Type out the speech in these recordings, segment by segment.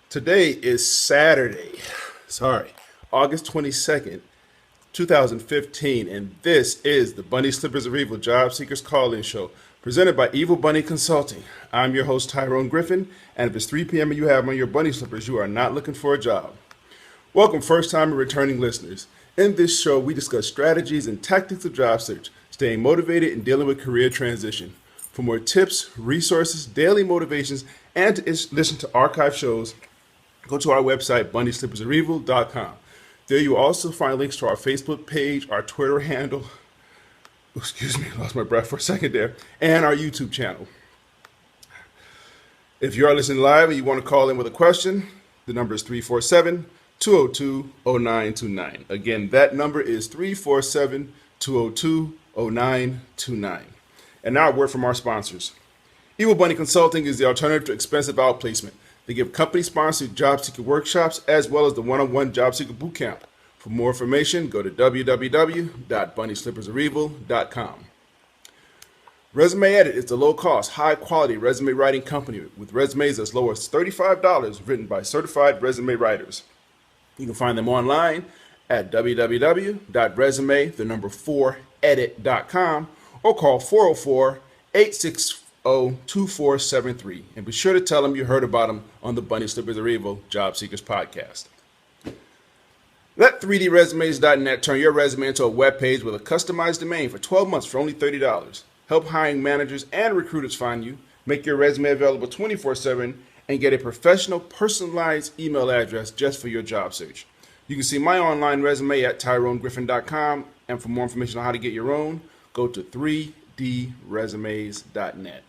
Today is Saturday, August 22nd, 2015, and this is the Bunny Slippers of Evil Job Seekers Call-In Show, presented by Evil Bunny Consulting. I'm your host, Tyrone Griffin, and if it's 3 p.m. and you have on your bunny slippers, you are not looking for a job. Welcome, first-time and returning listeners. In this show, we discuss strategies and tactics of job search, staying motivated and dealing with career transition. For more tips, resources, daily motivations, and to listen to archive shows, go to our website, bunnyslippersofevil.com. There you will also find links to our Facebook page, our Twitter handle, excuse me, lost my breath for a second there, and our YouTube channel. If you are listening live and you want to call in with a question, the number is 347-202-0929. Again, that number is 347-202-0929. And now a word from our sponsors. Evil Bunny Consulting is the alternative to expensive outplacement. They give company-sponsored job seeker workshops as well as the one-on-one job seeker bootcamp. For more information, go to www.bunnyslippersofevil.com. Resume Edit is the low-cost, high-quality resume writing company with resumes as low as $35 written by certified resume writers. You can find them online at www.resume4edit.com or call 404-860-2473. And be sure to tell them you heard about them on the Bunny Slippers of Evil Job Seekers podcast. Let 3dresumes.net turn your resume into a web page with a customized domain for 12 months for only $30. Help hiring managers and recruiters find you, make your resume available 24/7, and get a professional, personalized email address just for your job search. You can see my online resume at tyronegriffin.com, and for more information on how to get your own, go to 3dresumes.net.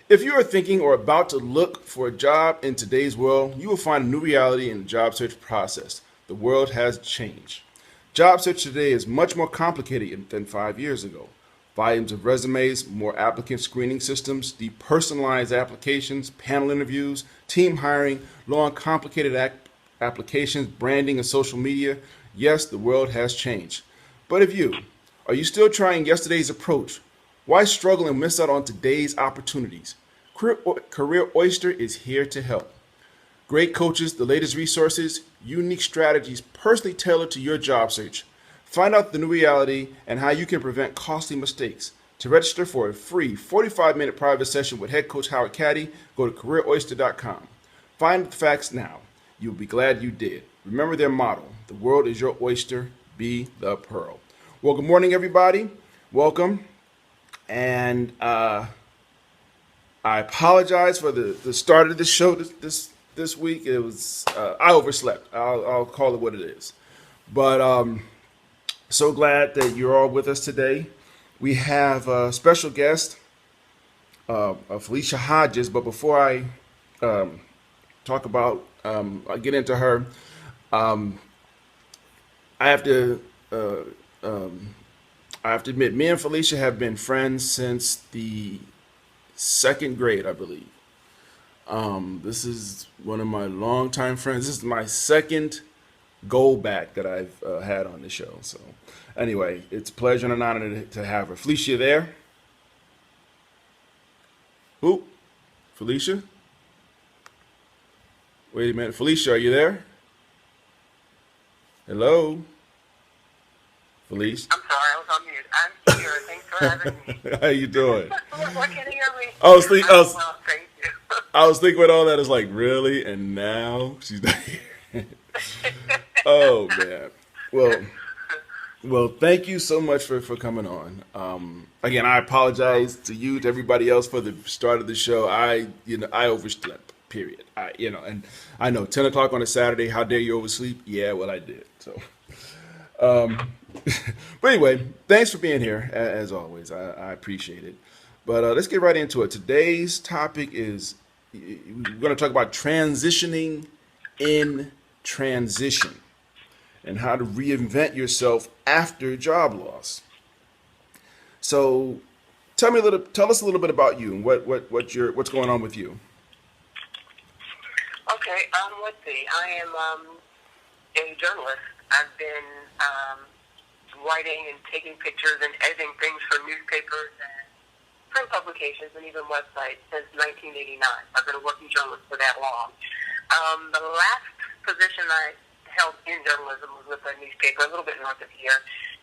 If you are thinking or about to look for a job in today's world, you will find a new reality in the job search process. The world has changed. Job search today is much more complicated than 5 years ago. Volumes of resumes, more applicant screening systems, depersonalized applications, panel interviews, team hiring, long complicated applications, branding, and social media. Yes, the world has changed. But are you still trying yesterday's approach? Why struggle and miss out on today's opportunities? Career Oyster is here to help. Great coaches, the latest resources, unique strategies personally tailored to your job search. Find out the new reality and how you can prevent costly mistakes. To register for a free 45-minute private session with head coach Howard Caddy, go to careeroyster.com. Find the facts now. You'll be glad you did. Remember their motto, the world is your oyster, be the pearl. Well, good morning, everybody. Welcome. And I apologize for the start of the show this week. It was I overslept. I'll call it what it is. But so glad that you're all with us today. We have a special guest, Felicia Hodges. But before I talk about, I get into her, I have to admit, me and Felicia have been friends since the second grade, I believe. This is one of my longtime friends. This is my second go back that I've had on the show. So anyway, it's a pleasure and an honor to have her. Felicia, there? Who? Felicia? Wait a minute. Felicia, are you there? Hello? Felicia? I'm sorry, I was on mute. I'm here. Thanks for having me. How you doing? What can you hear me? I was thinking, I'm well, thank you. I was thinking with all that, it's like, really? And now she's not here. Oh, man. Well, thank you so much for coming on. Again, I apologize to you, to everybody else for the start of the show. I overslept, period. And I know 10 o'clock on a Saturday, how dare you oversleep? Yeah, well, I did. So, but anyway, thanks for being here, as always. I appreciate it. But let's get right into it. Today's topic is, we're going to talk about transitioning in transition and how to reinvent yourself after job loss. So tell us a little bit about you and what's going on with you. Okay, let's see. I am a journalist. I've been writing and taking pictures and editing things for newspapers and print publications and even websites since 1989. I've been a working journalist for that long. The last position I held in journalism was with a newspaper a little bit north of here,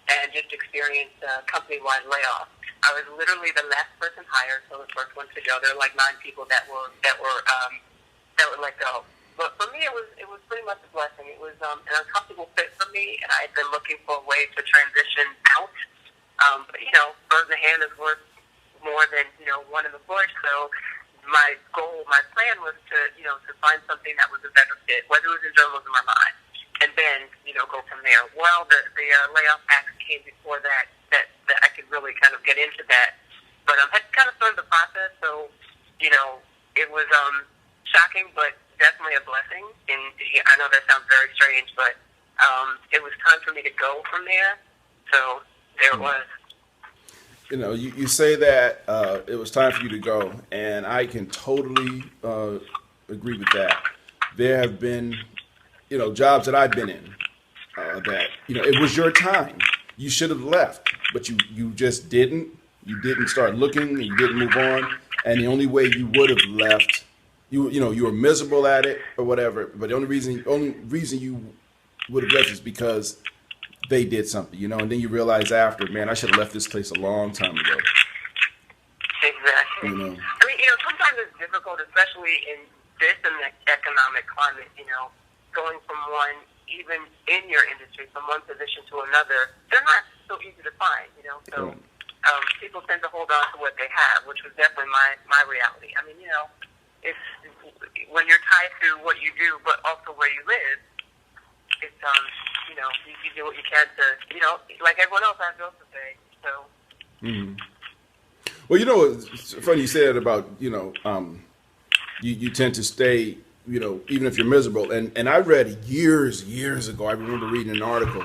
and just experienced a company-wide layoff. I was literally the last person hired, so the first one to go. There were like 9 people that were let go. But for me, it was pretty much a blessing. It was an uncomfortable fit for me, and I had been looking for a way to transition out. But birds in the hand is worth more than one in the bush. So my plan was to find something that was a better fit, whether it was in journalism or not, and then go from there. Well, the layoff act came before that I could really kind of get into that, but had kind of started the process. So it was shocking, but definitely a blessing. And I know that sounds very strange, but it was time for me to go from there. So there it was. You say that it was time for you to go, and I can totally agree with that. There have been, jobs that I've been in that, it was your time. You should have left, but you just didn't. You didn't start looking, you didn't move on, and the only way you would have left, you were miserable at it or whatever, but the only reason you would have left is because they did something, and then you realize after, man, I should have left this place a long time ago. Exactly. I mean, sometimes it's difficult, especially in this economic climate, going from one, even in your industry, from one position to another, they're not so easy to find, so people tend to hold on to what they have, which was definitely my reality. I mean, it's when you're tied to what you do, but also where you live, it's, you do what you can to, like everyone else has bills to pay, so. Mm-hmm. Well, it's funny you said about, you tend to stay, even if you're miserable. And I read years ago, I remember reading an article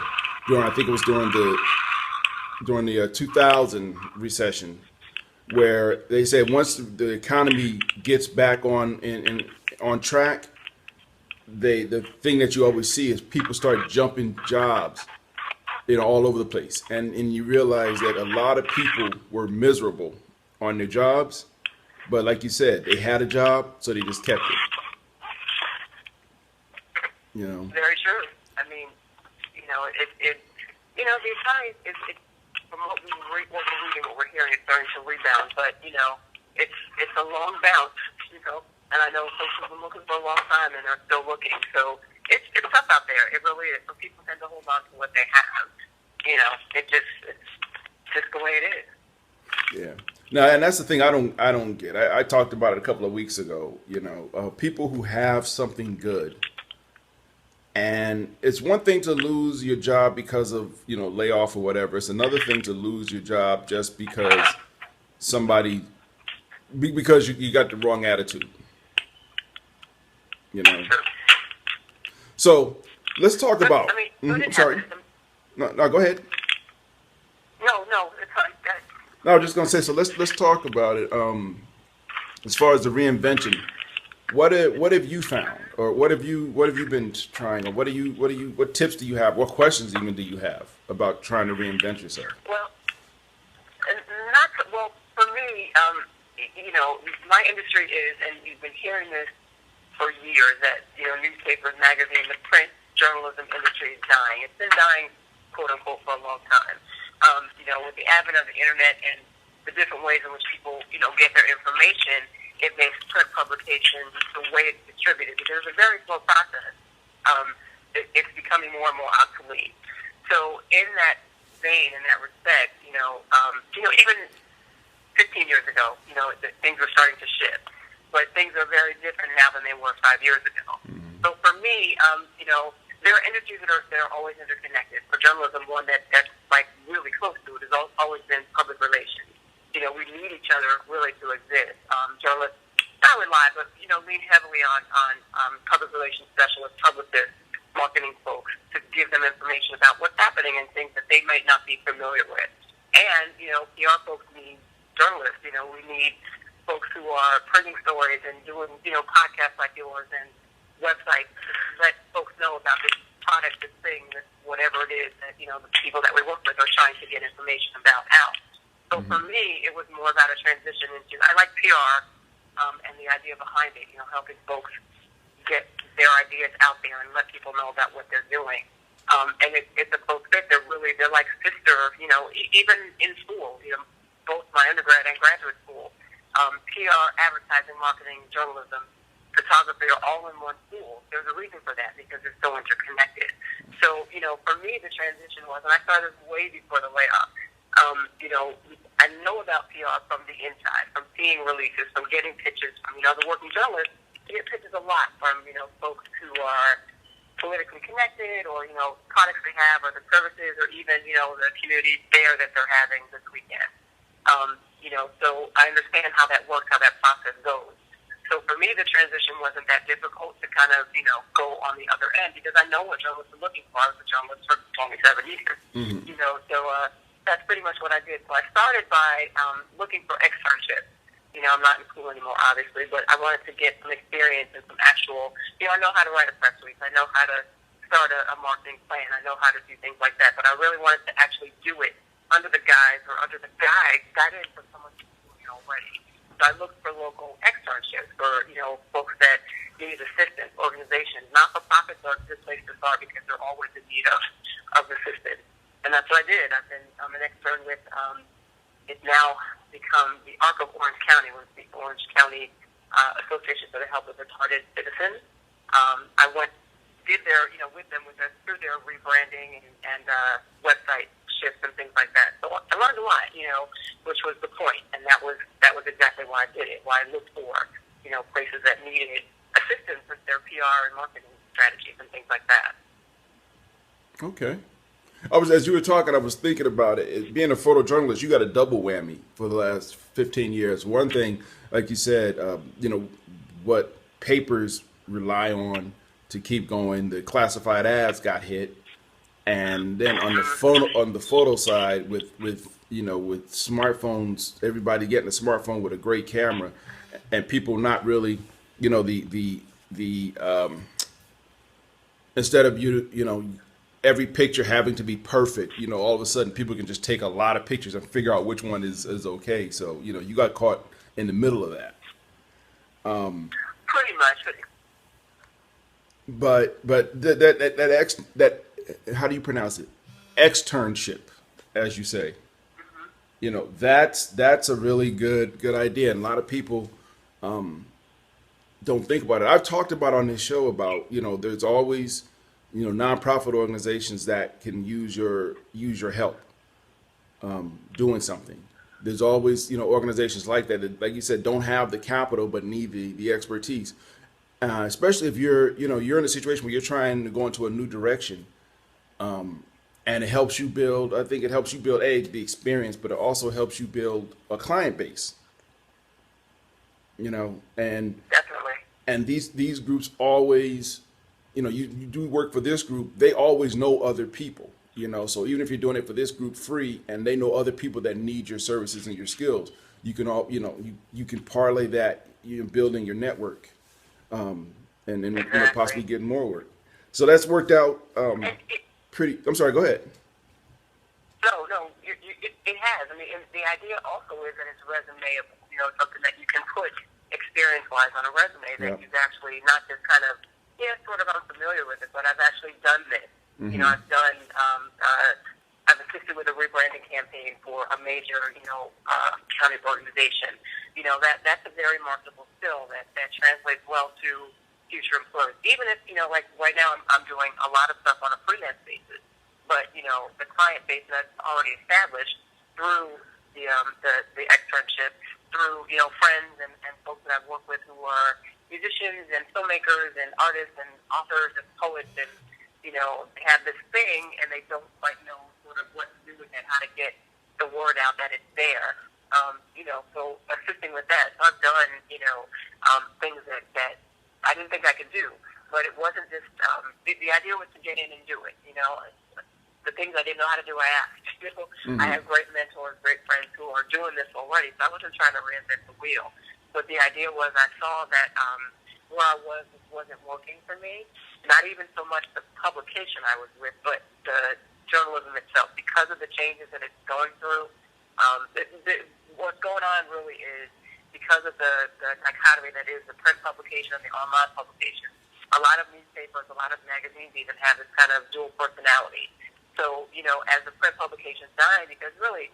I think it was during the 2000 recession, where they said once the economy gets back on track, the thing that you always see is people start jumping jobs, all over the place, and you realize that a lot of people were miserable on their jobs, but like you said, they had a job, so they just kept it. Very true. I mean, the economy is from what we're reading, what we're hearing, it's starting to rebound, but it's a long bounce, and I know folks have been looking for a long time and are still looking, so it's tough out there. It really is. So people tend to hold on to what they have. It's just the way it is. Yeah. Now, and that's the thing I don't get. I talked about it a couple of weeks ago. People who have something good, and it's one thing to lose your job because of layoff or whatever. It's another thing to lose your job just because because you got the wrong attitude. So let's talk about. Sorry. No, go ahead. No, it's fine. No, I was just gonna say. So let's talk about it. As far as the reinvention, what have you found, or what have you been trying, or what tips do you have? What questions even do you have about trying to reinvent yourself? Well, for me, my industry is, and you've been hearing this for years, that newspapers, magazines, the print journalism industry is dying. It's been dying, quote unquote, for a long time. With the advent of the internet and the different ways in which people, get their information, it makes print publication the way it's distributed, because it's a very slow process. It's becoming more and more obsolete. So in that vein, in that respect, even 15 years ago, things were starting to shift. But things are very different now than they were 5 years ago. Mm-hmm. So for me, there are industries that are always interconnected. For journalism, one that's like really close to it has always been public relations. We need each other really to exist. Journalists not rely, but lean heavily on public relations specialists, publicists, marketing folks to give them information about what's happening and things that they might not be familiar with. And PR folks need journalists. We need folks who are printing stories and doing podcasts like yours and websites to let folks know about this product, this thing, this whatever it is that the people that we work with are trying to get information about out. So for me, it was more about a transition into, I like PR and the idea behind it, helping folks get their ideas out there and let people know about what they're doing. And it's a close fit. They're like sister, even in school, both my undergrad and graduate school, PR, advertising, marketing, journalism, photography are all in one school. There's a reason for that because they're so interconnected. So, for me, the transition was, and I started way before the layoff, I know about PR from the inside, from seeing releases, from getting pitches from, the working journalists. You get pitches a lot from, folks who are politically connected or, products they have or the services or even, the community fair that they're having this weekend. So I understand how that works, how that process goes. So for me, the transition wasn't that difficult to kind of, go on the other end because I know what journalists are looking for. I was a journalist for 27 years, so that's pretty much what I did. So I started by looking for externships. I'm not in school anymore, obviously, but I wanted to get some experience and some actual, I know how to write a press release. I know how to start a marketing plan. I know how to do things like that, but I really wanted to actually do it under the guise or under the guidance of someone who's doing it already. So I looked for local externships for, folks that need assistance, organizations. Not-for-profits are a good place to start because they're always in need of assistance. And that's what I did. I'm an extern with, it's now become the ARC of Orange County, was the Orange County Association for the Help of Retarded Citizens. I did their, through their rebranding and website shifts and things like that. So I learned a lot, which was the point, and that was exactly why I did it. Why I looked for, places that needed assistance with their PR and marketing strategies and things like that. Okay. As you were talking, I was thinking about it. Being a photojournalist, you got a double whammy for the last 15 years. One thing, like you said, what papers rely on to keep going. The classified ads got hit, and then on the photo side, with smartphones, everybody getting a smartphone with a great camera, and people not really, instead of every picture having to be perfect, all of a sudden people can just take a lot of pictures and figure out which one is okay. So, you got caught in the middle of that. Pretty much. But that how do you pronounce it? Externship, as you say. Mm-hmm. That's a really good idea. And a lot of people don't think about it. I've talked about on this show about, there's always nonprofit organizations that can use your help doing something. There's always, organizations like that, like you said, don't have the capital but need the expertise. Especially if you're in a situation where you're trying to go into a new direction, and it helps you build. I think it helps you build the experience, but it also helps you build a client base. And Definitely. And these groups always. You do work for this group, they always know other people, so even if you're doing it for this group free and they know other people that need your services and your skills, you can you can parlay that, building your network, and exactly. Possibly getting more work. So that's worked out pretty. I'm sorry, go ahead. No, it has. I mean, the idea also is that it's resumeable, something that you can put experience-wise on a resume that you've actually not just kind of, sort of unfamiliar with it, but I've actually done this. Mm-hmm. I've done, I've assisted with a rebranding campaign for a major, county organization. That's a very marketable skill that translates well to future employers. Even if, like right now I'm doing a lot of stuff on a freelance basis, but, the client base that's already established through the externship, through, friends and folks that I've worked with who are musicians and filmmakers and artists and authors and poets and, have this thing and they don't quite know sort of what to do with it, how to get the word out that it's there. So assisting with that. So I've done, things that I didn't think I could do, but it wasn't just, the idea was to get in and do it, The things I didn't know how to do, I asked. Mm-hmm. I have great mentors, great friends who are doing this already, so I wasn't trying to reinvent the wheel. But the idea was I saw that where I wasn't working for me, not even so much the publication I was with, but the journalism itself. Because of the changes that it's going through, What's going on really is because of the dichotomy that is the print publication and the online publication. A lot of newspapers, a lot of magazines even have this kind of dual personality. So, as the print publication's dying, because really,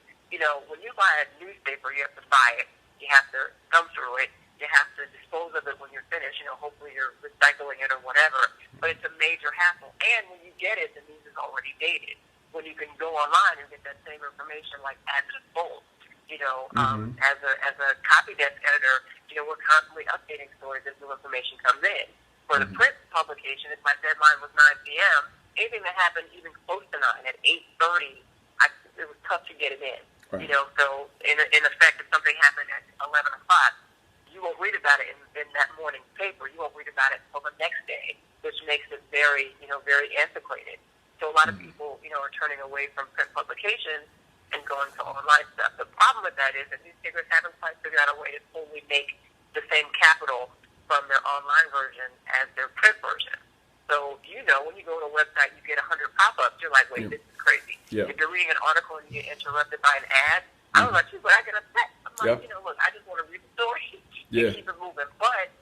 when you buy a newspaper, you have to buy it, you have to thumb through it, you have to dispose of it when you're finished. Hopefully you're recycling it or whatever. But it's a major hassle. And when you get it, the news is already dated. When you can go online and get that same information like as it unfolds. As a copy desk editor, we're constantly updating stories as new information comes in. For the print publication, if my deadline was 9 p.m., anything that happened even close to 9 at 8:30, it was tough to get it in. Right. So in effect, if something happened at 11 o'clock, you won't read about it in that morning's paper. You won't read about it until the next day, which makes it very antiquated. So a lot of people, are turning away from print publications and going to online stuff. The problem with that is that newspapers haven't quite figured out a way to totally make the same capital from their online version as their print version. So, when you go to a website, you get 100 pop-ups. You're like, wait, this is crazy. Yeah. If you're reading an article and you get interrupted by an ad, I don't know about you, but I get upset. I'm like, look, I just want to read the story and keep it moving. But,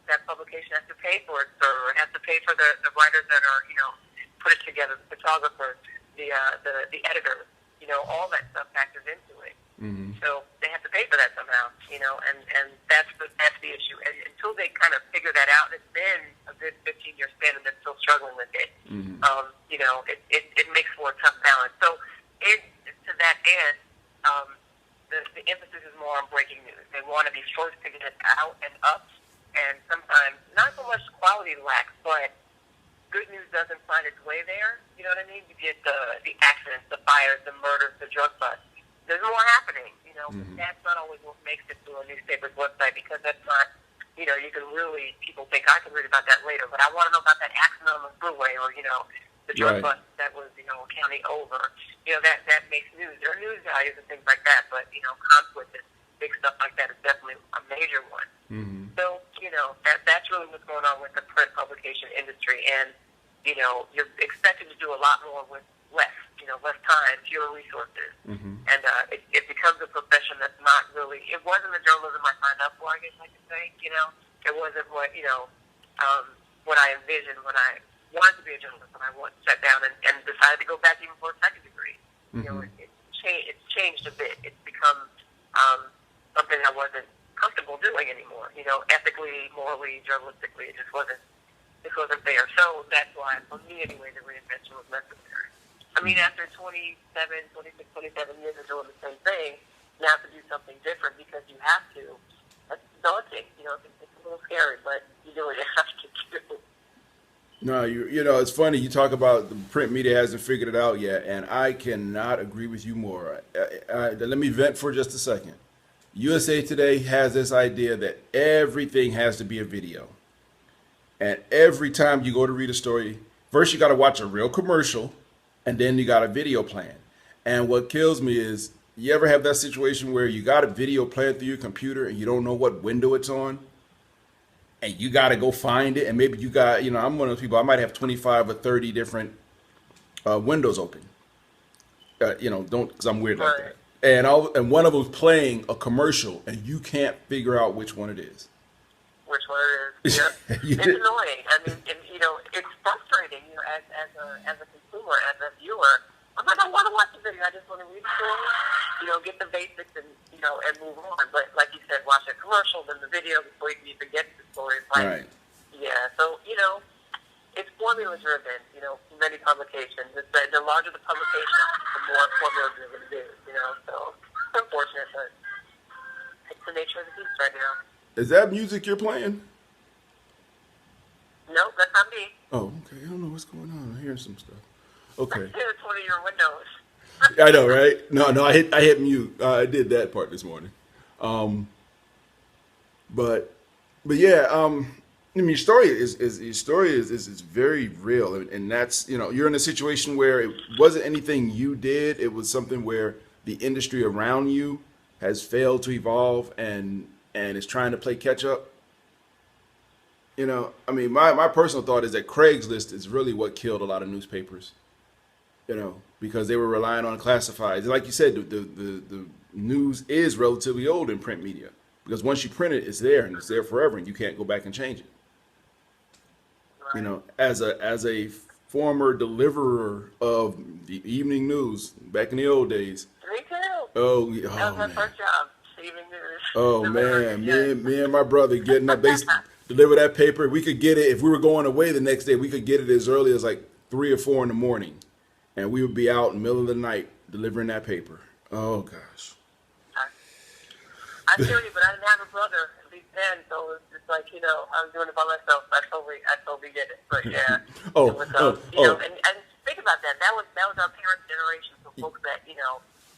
that publication has to pay for its server. It has to pay for the writers that are, put it together, the photographers, the editors. All that stuff factors into it. Mm-hmm. So they have to pay for that somehow, and that's the issue. And until they kind of figure that out, it's been a good 15-year span, and they're still struggling with it. Mm-hmm. It makes for a tough balance. So to that end, the emphasis is more on breaking news. They want to be first to get it out and up, and sometimes not so much quality lacks, but good news doesn't find its way there. You know what I mean? You get the accidents, the fires, the murders, the drug busts. There's more happening. Mm-hmm. That's not always what makes it to a newspaper's website, because that's not, you can really, people think I can read about that later, but I want to know about that accident on the freeway, or, the drug bust that was, a county over. That makes news. There are news values and things like that, but, conflict and big stuff like that is definitely a major one. Mm-hmm. So, that's really what's going on with the print publication industry. And, you're expected to do a lot more with less, less time, fewer resources. Mm-hmm. And it becomes a profession that's not really, it wasn't the journalism I signed up for, I guess I could say. It wasn't what, what I envisioned when I wanted to be a journalist, and I sat down and decided to go back even for a second degree. Mm-hmm. It's changed a bit. It's become something I wasn't comfortable doing anymore. Ethically, morally, journalistically, it just wasn't there. So that's why, for me anyway, the reinvention was necessary. I mean, after 26, 27 years of doing the same thing, now to do something different because you have to, that's daunting. It's a little scary, but you do what you have to do. No, it's funny. You talk about the print media hasn't figured it out yet, and I cannot agree with you more. Let me vent for just a second. USA Today has this idea that everything has to be a video. And every time you go to read a story, first you got to watch a real commercial, and then you got a video playing. And what kills me is, you ever have that situation where you got a video playing through your computer and you don't know what window it's on? And you got to go find it. And maybe you got, I'm one of those people, I might have 25 or 30 different windows open. Because I'm weird like that. And one of them's playing a commercial, and you can't figure out which one it is. Which one it is? Yeah. It's annoying. I mean, it's frustrating. As a consumer, as a viewer, I'm like, I want to watch the video. I just want to read the story, get the basics, and and move on. But like you said, watch a commercial, then the video before you can even get to the story. It's like, right. Yeah. So it's formula driven. Many publications. The larger the publication, the more formula driven it is. So it's unfortunate, but it's the nature of the beast right now. Is that music you're playing? No, that's not me. Oh, okay. I don't know what's going on. I'm hearing some stuff. Okay. It's one of your windows. I know, right? No, I hit mute. I did that part this morning. But yeah. I mean, your story is very real, and that's you're in a situation where it wasn't anything you did. It was something where the industry around you has failed to evolve and is trying to play catch up. I mean, my personal thought is that Craigslist is really what killed a lot of newspapers. because they were relying on classifieds. And like you said, the news is relatively old in print media because once you print it, it's there and it's there forever, and you can't go back and change it. Right. As a former deliverer of the evening news back in the old days. Me too. Oh, That was my man. first job, evening news. Oh man, me and my brother getting up. They deliver that paper. We could get it if we were going away the next day. We could get it as early as like 3 or 4 in the morning, and we would be out in the middle of the night delivering that paper. Oh gosh. I feel you, but I didn't have a brother at least then, so it's like I was doing it by myself. I totally get it. But yeah, Oh, it was, oh, oh. and think about that. That was our parents' generation. So folks that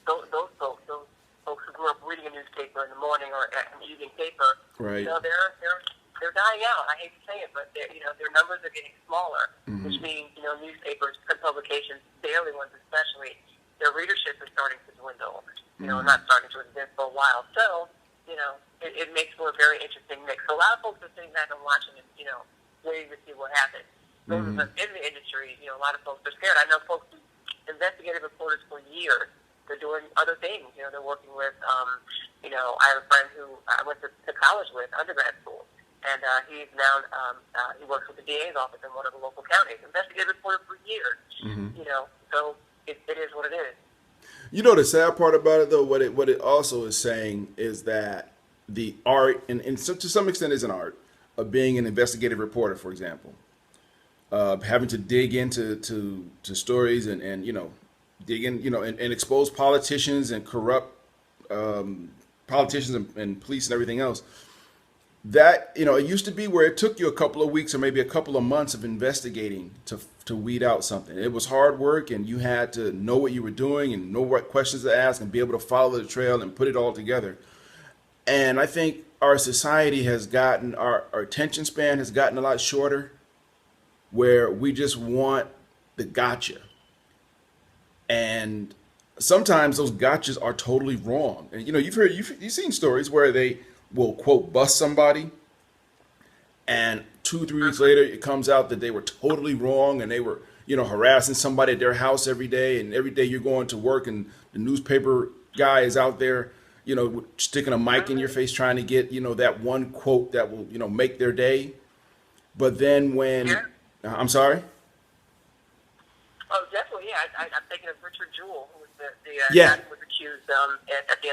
those folks who grew up reading a newspaper in the morning or an evening paper, Right. they're dying out. I hate to say it, but their numbers are getting smaller, which means newspapers, print publications, daily ones especially, their readership is starting to dwindle. Not starting to exist for a while. So it makes for a very interesting mix. So a lot of folks are sitting back and watching it, waiting to see what happens. Those of us in the industry, a lot of folks are scared. I know folks who investigative reporters for years. They're doing other things. They're working with, I have a friend who I went to college with, undergrad school, and he's now, he works with the DA's office in one of the local counties. Investigative reporter for years. So it is what it is. The sad part about it, though, what it also is saying is that the art, and so to some extent is an art, of being an investigative reporter, for example, having to dig into stories and dig in, and expose politicians and corrupt politicians and police and everything else. That it used to be where it took you a couple of weeks or maybe a couple of months of investigating to weed out something. It was hard work, and you had to know what you were doing and know what questions to ask and be able to follow the trail and put it all together. And I think our society has gotten our attention span has gotten a lot shorter, where we just want the gotcha. And sometimes those gotchas are totally wrong. And you've seen stories where they will quote bust somebody, and 2-3 weeks later it comes out that they were totally wrong and they were harassing somebody at their house every day, and every day you're going to work and the newspaper guy is out there sticking a mic in your face trying to get that one quote that will make their day. But then when I'm sorry. Oh, definitely, yeah. I'm thinking of Richard Jewell, who was the Yeah. guy who was accused at the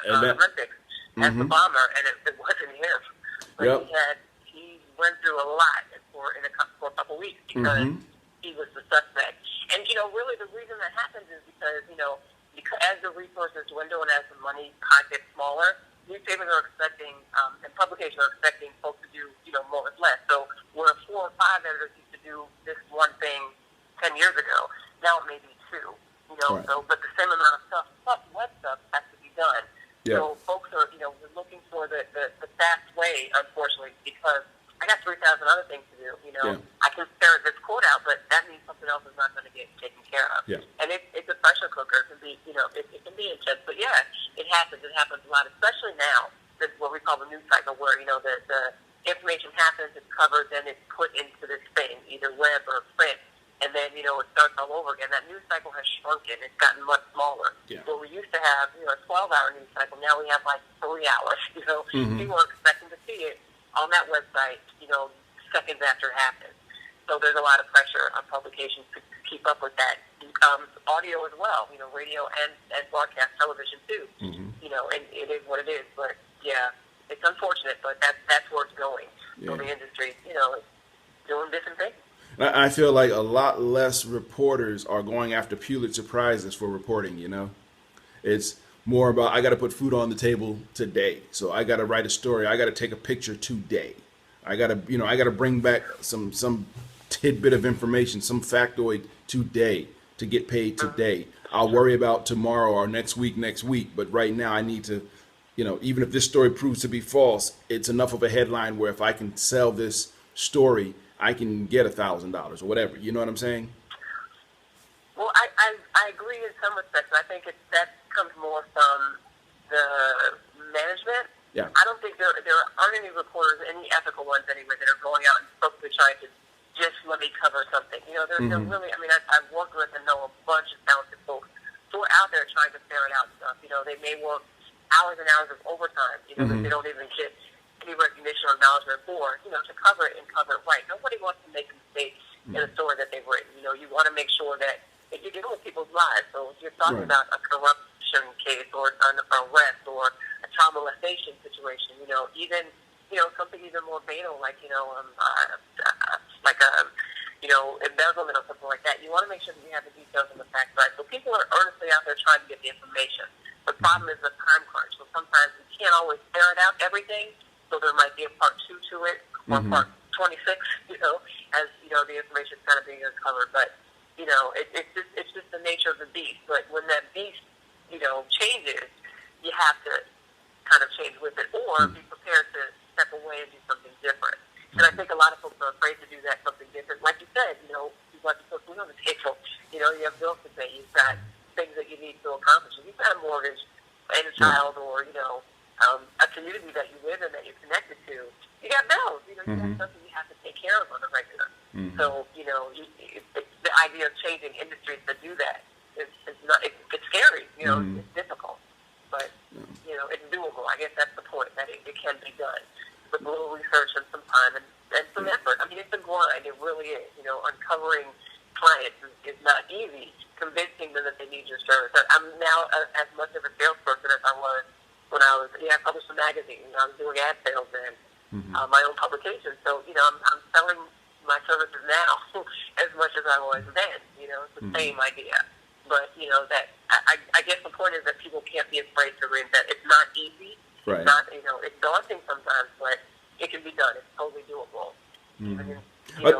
Olympics as the bomber, and it wasn't him. But Yep. he went through a lot for a couple weeks because he was the suspect. And really, the reason that happens is because as the resources dwindle and as the money gets smaller, newspapers are expecting and publications are expecting folks to do more with less. So where 4 or 5 editors used to do this one thing 10 years ago, now it may be 2. Right. So but the same amount of stuff plus web stuff has to be done. Yeah. So folks are we're looking for the fast way, unfortunately, because I got 3,000 other things to do. Yeah. I can ferret this quote out, but that means something else is not going to get taken care of. Yeah. And it's a pressure cooker. It can be it can be intense, but yeah, it happens. It happens a lot, especially now. This is what we call the news cycle, where the information happens, it's covered, then it's put into this thing, either web or print. And then, it starts all over again. That news cycle has shrunken. It's gotten much smaller. Yeah. So we used to have, a 12-hour news cycle. Now we have, 3 hours. People are expecting to see it on that website, seconds after it happens. So there's a lot of pressure on publications to keep up with that. Audio as well, radio and broadcast television, too. And it is what it is. But, yeah, it's unfortunate, but that's where it's going. Yeah. So the industry, is doing different things. I feel like a lot less reporters are going after Pulitzer Prizes for reporting, It's more about, I got to put food on the table today. So I got to write a story. I got to take a picture today. I got to bring back some tidbit of information, some factoid today to get paid today. I'll worry about tomorrow or next week. But right now I need to, even if this story proves to be false, it's enough of a headline where if I can sell this story, I can get $1,000 or whatever. You know what I'm saying? Well, I agree in some respects. I think that comes more from the management. Yeah. I don't think there aren't any reporters, any ethical ones anyway, that are going out and purposely trying to just let me cover something. They're really. I mean, I've worked with may work hours and hours of overtime, that they don't even get any recognition or acknowledgement for, to cover it and cover it right. Nobody wants to make a mistake in a story that they've written. You want to make sure that if you're dealing with people's lives, so if you're talking about a corruption case or an arrest or a child molestation situation, even, something even more banal like, embezzlement or something like that, you want to make sure that you have the details and the facts right. So people are earnestly out there trying to get the information. The problem is the time crunch. So sometimes we can't always ferret out everything. So there might be a part 2 to it or part 26, as, the information is kind of being uncovered. But, it's just the nature of the beast. But when that beast, changes, you have to kind of change with it or be prepared to step away and do something different. And I think a lot of folks are afraid to do that, something different. Like you said, you want to put food on the table. You have bills to pay. You've got things that you need to accomplish. If you've got a mortgage and a child or, a community that you live in that you're connected to, you got bills. You got something you have to take care of on a regular. So, the idea of changing industries to do that is not, it's scary. It's difficult. But, it's doable. I guess that's the point, that it can be done with a little research and some time and some effort. I mean, it's a grind. It really is. Uncovering clients is not easy. Convincing them that they need your service. I'm now as much of a salesperson as I was when I published a magazine. I was doing ad sales and my own publication. So, I'm selling my services now as much as I was then. It's the same idea. But, that I guess the point is that people can't be afraid to reinvent. It's not easy. Right. It's not, it's daunting sometimes, but it can be done. It's totally doable. Even in,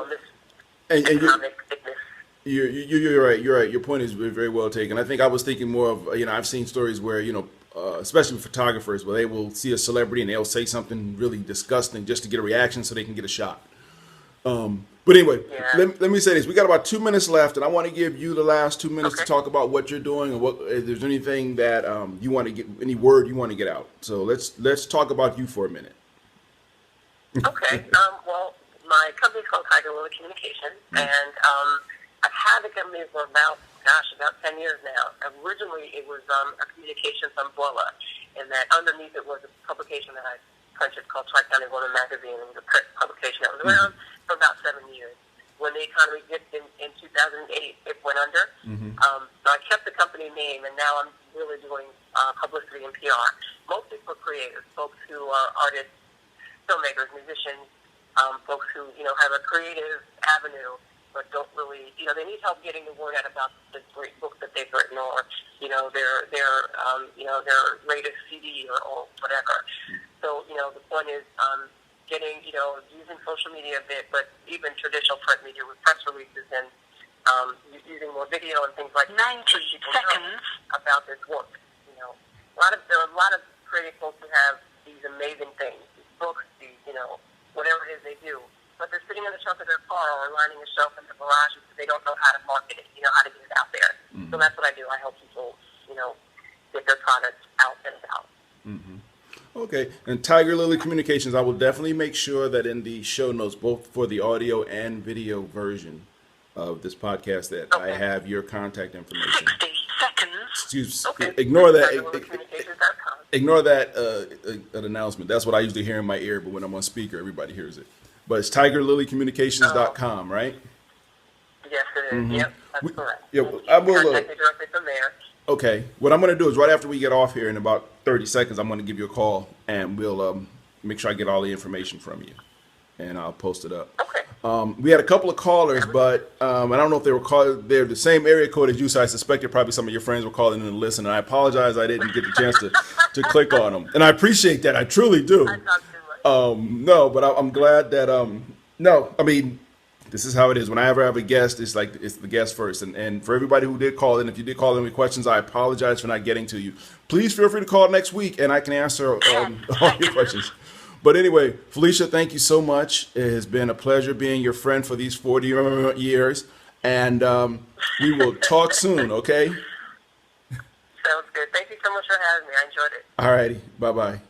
this economic thickness. You're right. You're right. Your point is very well taken. I think I was thinking more of, I've seen stories where, especially with photographers, where they will see a celebrity and they'll say something really disgusting just to get a reaction so they can get a shot. But anyway, let me say this. We got about 2 minutes left, and I want to give you the last 2 minutes to talk about what you're doing and if there's anything that you want to get, any word you want to get out. So let's talk about you for a minute. Okay. Well, my company's called Tiger Lily Communications, and I've had the company for about 10 years now. Originally, it was a communications umbrella, and that underneath it was a publication that I purchased called Tri-County Woman Magazine. It was a publication that was around for about 7 years. When the economy dipped in 2008, it went under. So I kept the company name, and now I'm really doing publicity and PR, mostly for creators, folks who are artists, filmmakers, musicians, folks who, have a creative avenue but don't really, they need help getting the word out about the great book that they've written or, their latest CD or whatever. So, the point is getting, using social media a bit, but even traditional print media with press releases and using more video and things like that. 90 seconds. About this work. There are a lot of creative folks who have these amazing things, these books, these, whatever it is they do. But they're sitting on the trunk of their car or lining a shelf in the garage because they don't know how to market it, how to get it out there. So that's what I do. I help people, get their products out and about. Okay. And Tiger Lily Communications, I will definitely make sure that in the show notes, both for the audio and video version of this podcast, that I have your contact information. 60 seconds. Excuse. Okay. Ignore that. TigerLilyCommunications.com. Ignore that an announcement. That's what I usually hear in my ear, but when I'm on speaker, everybody hears it. But it's TigerLilyCommunications.com, right? Yes, it is. Yep, that's correct. Yeah, I will. Contact me directly from there. Okay. What I'm going to do is right after we get off here in about 30 seconds, I'm going to give you a call, and we'll make sure I get all the information from you, and I'll post it up. Okay. We had a couple of callers, but I don't know if they were they're the same area code as you, so I suspected probably some of your friends were calling in to listen, and I apologize I didn't get the chance to click on them. And I appreciate that. I truly do. I talked too much. No, but I'm glad that, no, I mean, this is how it is. Whenever I have a guest, it's the guest first. And for everybody who did call in, if you did call in with questions, I apologize for not getting to you. Please feel free to call next week, and I can answer all your questions. But anyway, Felicia, thank you so much. It has been a pleasure being your friend for these 40 years. And we will talk soon, okay? Sounds good. Thank you so much for having me. I enjoyed it. All righty. Bye-bye.